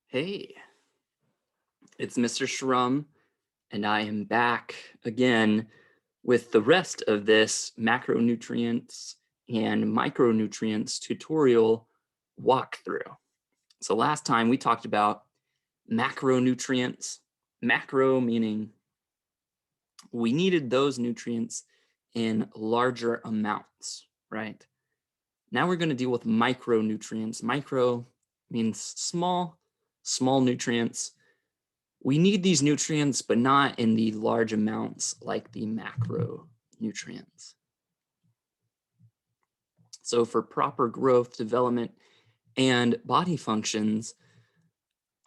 Hey, it's Mr. Shrum, and I am back again with the rest of this macronutrients and micronutrients tutorial walkthrough. So last time we talked about macronutrients, macro meaning we needed those nutrients in larger amounts, right? Now we're going to deal with micronutrients. Micro means small, small nutrients. We need these nutrients, but not in the large amounts like the macronutrients. So for proper growth, development, and body functions,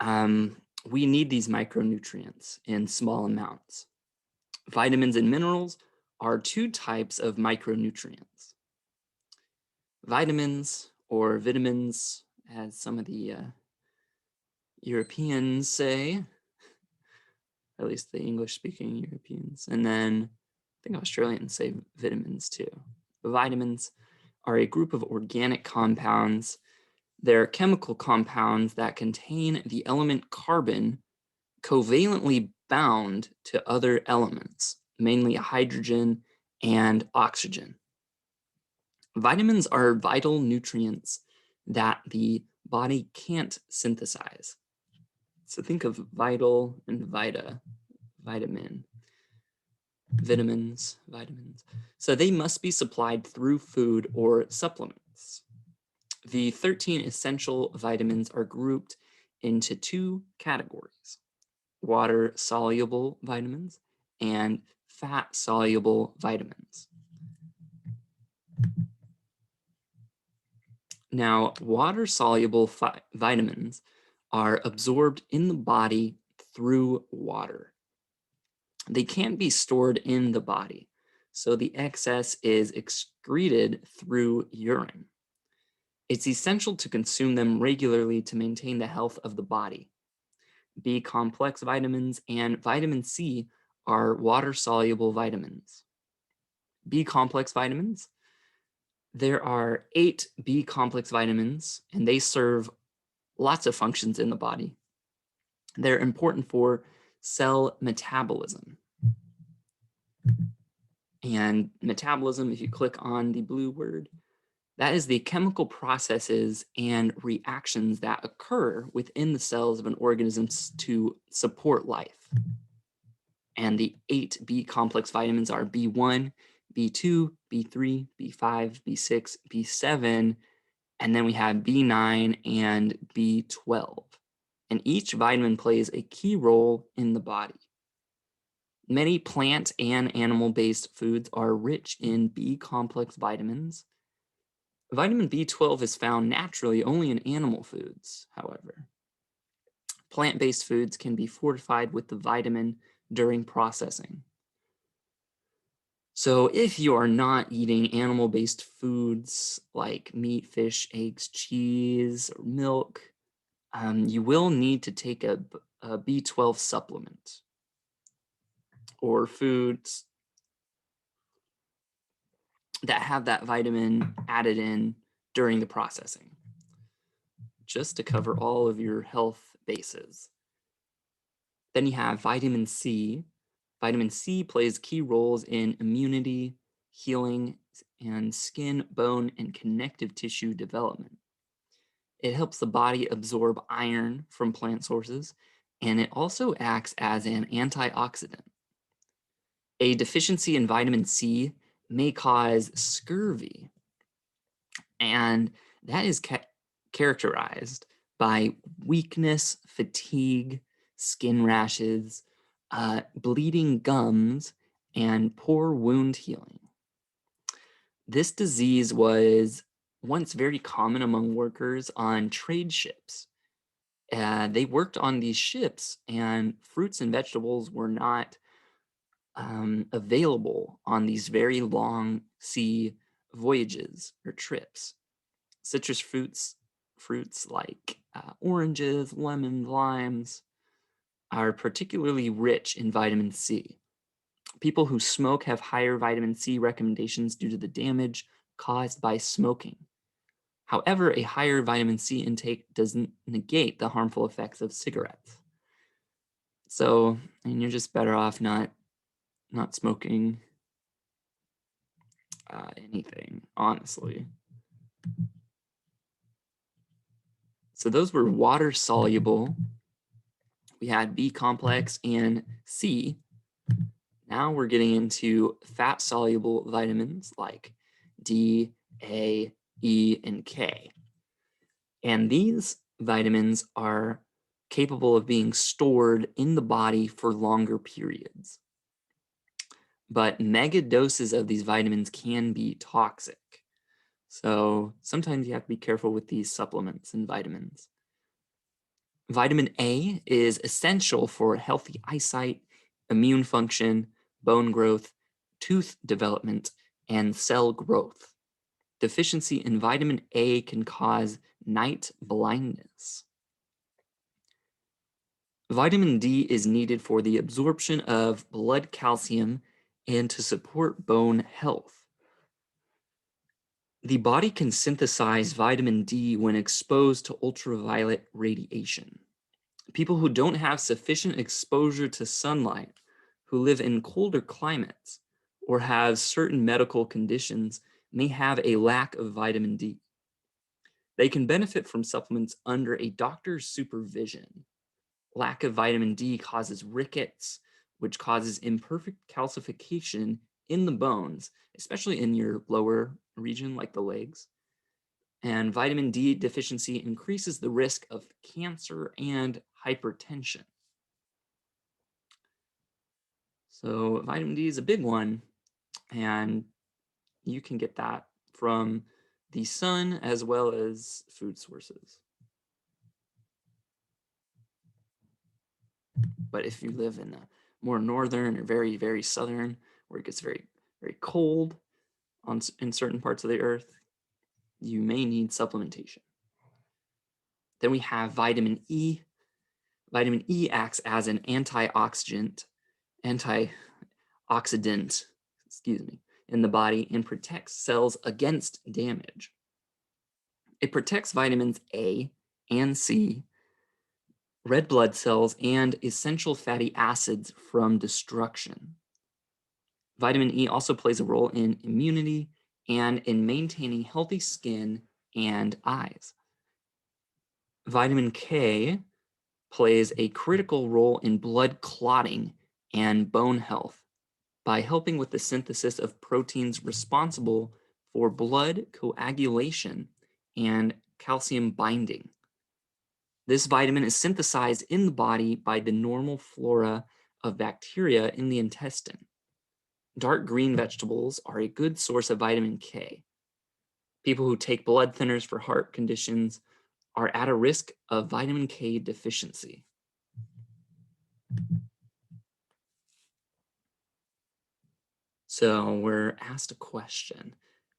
we need these micronutrients in small amounts. Vitamins and minerals are two types of micronutrients. Vitamins, or vitamins, as some of the Europeans say, at least the English-speaking Europeans, and then I think Australians say vitamins too. Vitamins are a group of organic compounds. They're chemical compounds that contain the element carbon covalently bound to other elements, mainly hydrogen and oxygen. Vitamins are vital nutrients that the body can't synthesize. So think of vital and vitamin, vitamins. So they must be supplied through food or supplements. The 13 essential vitamins are grouped into two categories: water-soluble vitamins and fat-soluble vitamins. Now, water-soluble vitamins are absorbed in the body through water. They can't be stored in the body, so the excess is excreted through urine. It's essential to consume them regularly to maintain the health of the body. B-complex vitamins and vitamin C are water-soluble vitamins. B-complex vitamins, there are 8 B-complex vitamins, and they serve lots of functions in the body. They're important for cell metabolism. And metabolism, if you click on the blue word, that is the chemical processes and reactions that occur within the cells of an organism to support life. And the 8 B complex vitamins are B1, B2, B3, B5, B6, B7, and then we have B9 and B12. And each vitamin plays a key role in the body. Many plant and animal-based foods are rich in B-complex vitamins. Vitamin B12 is found naturally only in animal foods, however. Plant-based foods can be fortified with the vitamin during processing. So if you are not eating animal-based foods like meat, fish, eggs, cheese, or milk, you will need to take a B12 supplement or foods that have that vitamin added in during the processing, just to cover all of your health bases. Then you have vitamin C. Vitamin C plays key roles in immunity, healing, and skin, bone, and connective tissue development. It helps the body absorb iron from plant sources, and it also acts as an antioxidant. A deficiency in vitamin C may cause scurvy, and that is characterized by weakness, fatigue, skin rashes, bleeding gums, and poor wound healing. This disease was once very common among workers on trade ships. They worked on these ships, and fruits and vegetables were not available on these very long sea voyages or trips. Citrus fruits like oranges, lemons, limes are particularly rich in vitamin C. People who smoke have higher vitamin C recommendations due to the damage caused by smoking. However, a higher vitamin C intake doesn't negate the harmful effects of cigarettes. So, you're just better off not smoking anything, honestly. So those were water soluble. We had B complex and C. Now we're getting into fat soluble vitamins like D, A, E, and K. And these vitamins are capable of being stored in the body for longer periods. But mega doses of these vitamins can be toxic. So sometimes you have to be careful with these supplements and vitamins. Vitamin A is essential for healthy eyesight, immune function, bone growth, tooth development, and cell growth. Deficiency in vitamin A can cause night blindness. Vitamin D is needed for the absorption of blood calcium and to support bone health. The body can synthesize vitamin D when exposed to ultraviolet radiation. People who don't have sufficient exposure to sunlight, who live in colder climates, or have certain medical conditions may have a lack of vitamin D. They can benefit from supplements under a doctor's supervision. Lack of vitamin D causes rickets, which causes imperfect calcification in the bones, especially in your lower region like the legs. And vitamin D deficiency increases the risk of cancer and hypertension. So vitamin D is a big one, and you can get that from the sun as well as food sources. But if you live in the more northern or very, very southern, where it gets very, very cold in certain parts of the earth, you may need supplementation. Then we have vitamin E. Vitamin E acts as an antioxidant, in the body and protects cells against damage. It protects vitamins A and C, red blood cells, and essential fatty acids from destruction. Vitamin E also plays a role in immunity and in maintaining healthy skin and eyes. Vitamin K plays a critical role in blood clotting and bone health by helping with the synthesis of proteins responsible for blood coagulation and calcium binding. This vitamin is synthesized in the body by the normal flora of bacteria in the intestine. Dark green vegetables are a good source of vitamin K. People who take blood thinners for heart conditions are at a risk of vitamin K deficiency. So we're asked a question.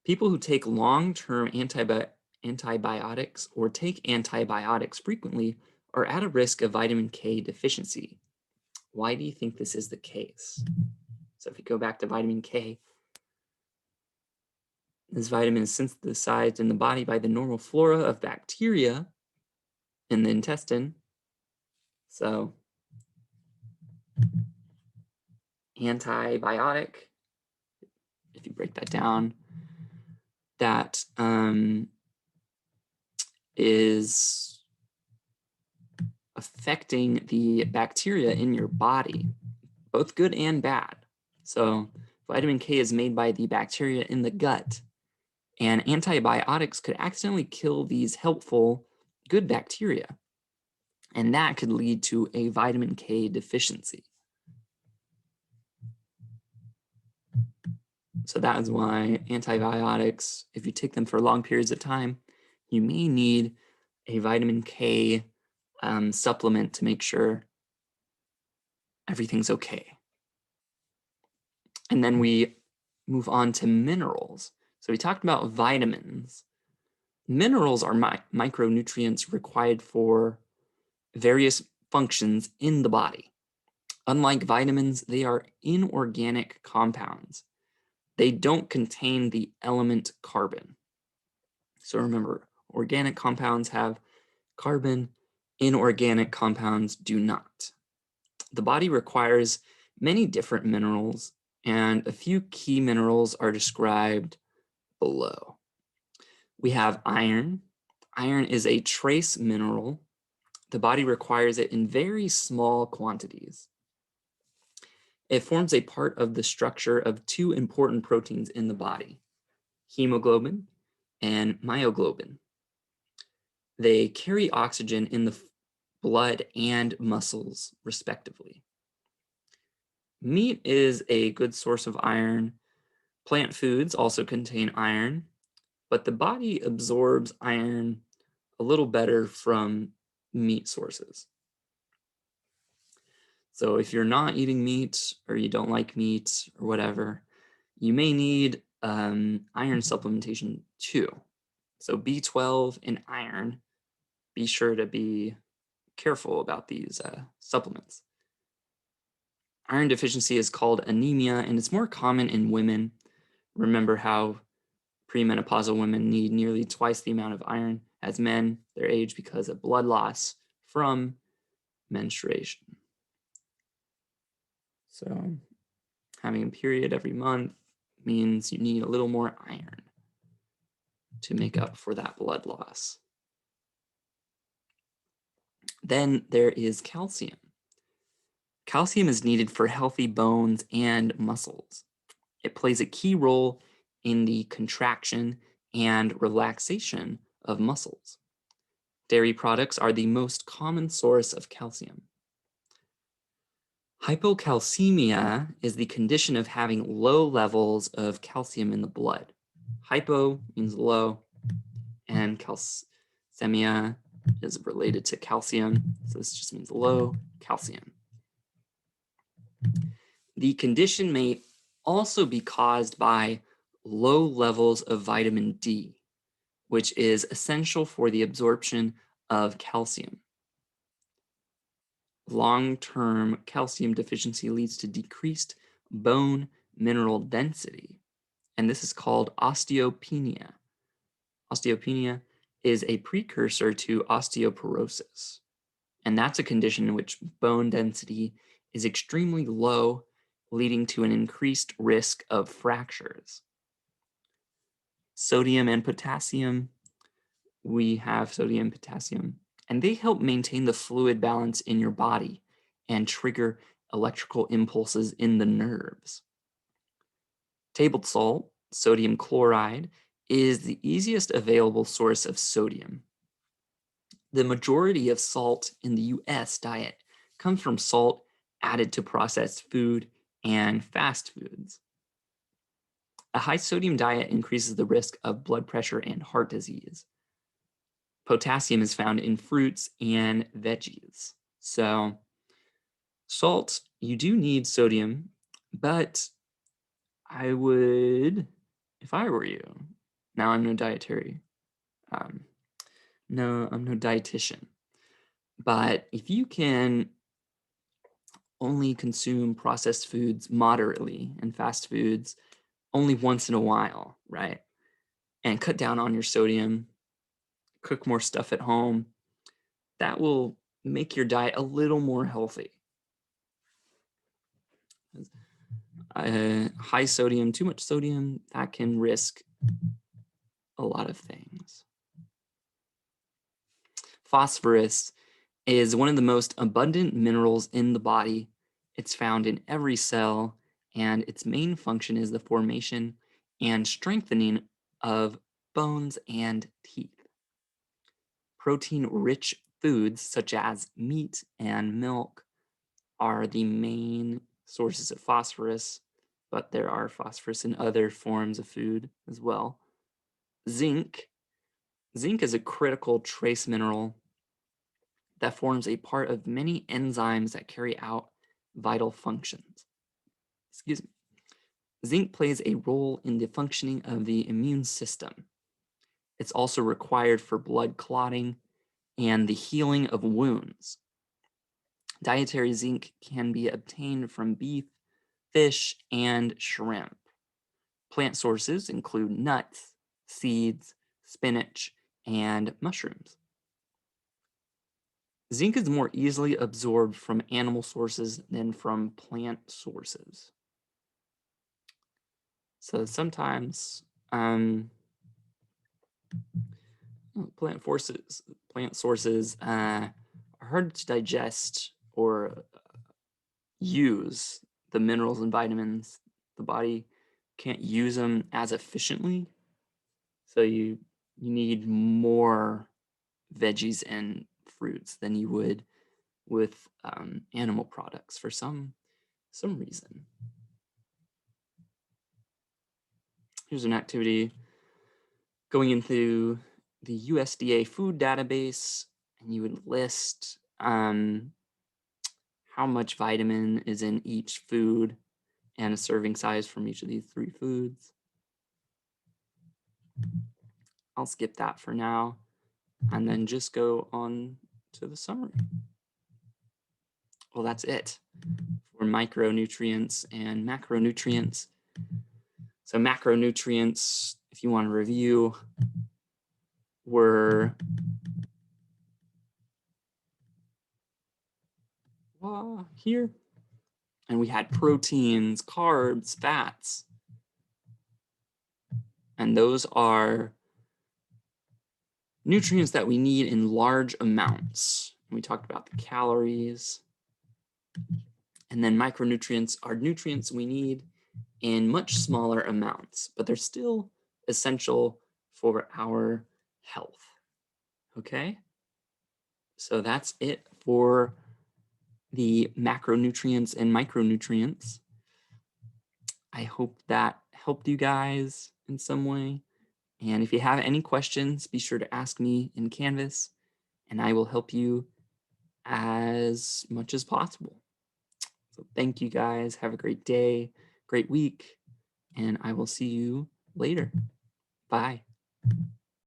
People who take long-term antibiotics or take antibiotics frequently are at a risk of vitamin K deficiency. Why do you think this is the case? So if you go back to vitamin K, this vitamin is synthesized in the body by the normal flora of bacteria in the intestine. So antibiotic, if you break that down, that is affecting the bacteria in your body, both good and bad. So vitamin K is made by the bacteria in the gut, and antibiotics could accidentally kill these helpful, good bacteria, and that could lead to a vitamin K deficiency. So that is why antibiotics, if you take them for long periods of time, you may need a vitamin K supplement to make sure everything's okay. And then we move on to minerals. So we talked about vitamins. Minerals are micronutrients required for various functions in the body. Unlike vitamins, they are inorganic compounds. They don't contain the element carbon. So remember, Organic compounds have carbon, inorganic compounds do not. The body requires many different minerals, and a few key minerals are described below. We have iron. Iron is a trace mineral. The body requires it in very small quantities. It forms a part of the structure of two important proteins in the body, hemoglobin and myoglobin. They carry oxygen in the blood and muscles, respectively. Meat is a good source of iron. Plant foods also contain iron, but the body absorbs iron a little better from meat sources. So if you're not eating meat or you don't like meat or whatever, you may need iron supplementation too. So B12 and iron, be sure to be careful about these supplements. Iron deficiency is called anemia, and it's more common in women. Remember how premenopausal women need nearly twice the amount of iron as men their age because of blood loss from menstruation. So having a period every month means you need a little more iron to make up for that blood loss. Then there is calcium. Calcium is needed for healthy bones and muscles. It plays a key role in the contraction and relaxation of muscles. Dairy products are the most common source of calcium. Hypocalcemia is the condition of having low levels of calcium in the blood. Hypo means low, and calcemia is related to calcium, so this just means low calcium. The condition may also be caused by low levels of vitamin D, which is essential for the absorption of calcium. Long-term calcium deficiency leads to decreased bone mineral density, and this is called osteopenia. Osteopenia is a precursor to osteoporosis, and that's a condition in which bone density is extremely low, leading to an increased risk of fractures. Sodium and potassium, we have sodium and potassium, and they help maintain the fluid balance in your body and trigger electrical impulses in the nerves. Table salt, sodium chloride, is the easiest available source of sodium. The majority of salt in the US diet comes from salt added to processed food and fast foods. A high sodium diet increases the risk of blood pressure and heart disease. Potassium is found in fruits and veggies. So, salt, you do need sodium, but I would, if I were you, now I'm no dietary, no, I'm no dietitian, but if you can only consume processed foods moderately and fast foods only once in a while, right? And cut down on your sodium, cook more stuff at home, that will make your diet a little more healthy. High sodium, too much sodium, that can risk a lot of things. Phosphorus is one of the most abundant minerals in the body. It's found in every cell, and its main function is the formation and strengthening of bones and teeth. Protein-rich foods such as meat and milk are the main sources of phosphorus, but there are phosphorus in other forms of food as well. Zinc. Zinc is a critical trace mineral that forms a part of many enzymes that carry out vital functions. Excuse me. Zinc plays a role in the functioning of the immune system. It's also required for blood clotting and the healing of wounds. Dietary zinc can be obtained from beef, fish, and shrimp. Plant sources include nuts, seeds, spinach, and mushrooms. Zinc is more easily absorbed from animal sources than from plant sources. So sometimes plant forces, plant sources are hard to digest or use the minerals and vitamins. The body can't use them as efficiently. So you need more veggies and fruits than you would with animal products for some reason. Here's an activity going into the USDA food database, and you would list how much vitamin is in each food and a serving size from each of these 3 foods. I'll skip that for now and then just go on to the summary. Well, that's it for micronutrients and macronutrients. So macronutrients, if you want to review, were here. And we had proteins, carbs, fats. And those are nutrients that we need in large amounts. And we talked about the calories. And then micronutrients are nutrients we need in much smaller amounts, but they're still essential for our health. Okay? So that's it for the macronutrients and micronutrients. I hope that helped you guys in some way. And if you have any questions, be sure to ask me in Canvas, and I will help you as much as possible. So thank you guys. Have a great day, great week, and I will see you later. Bye.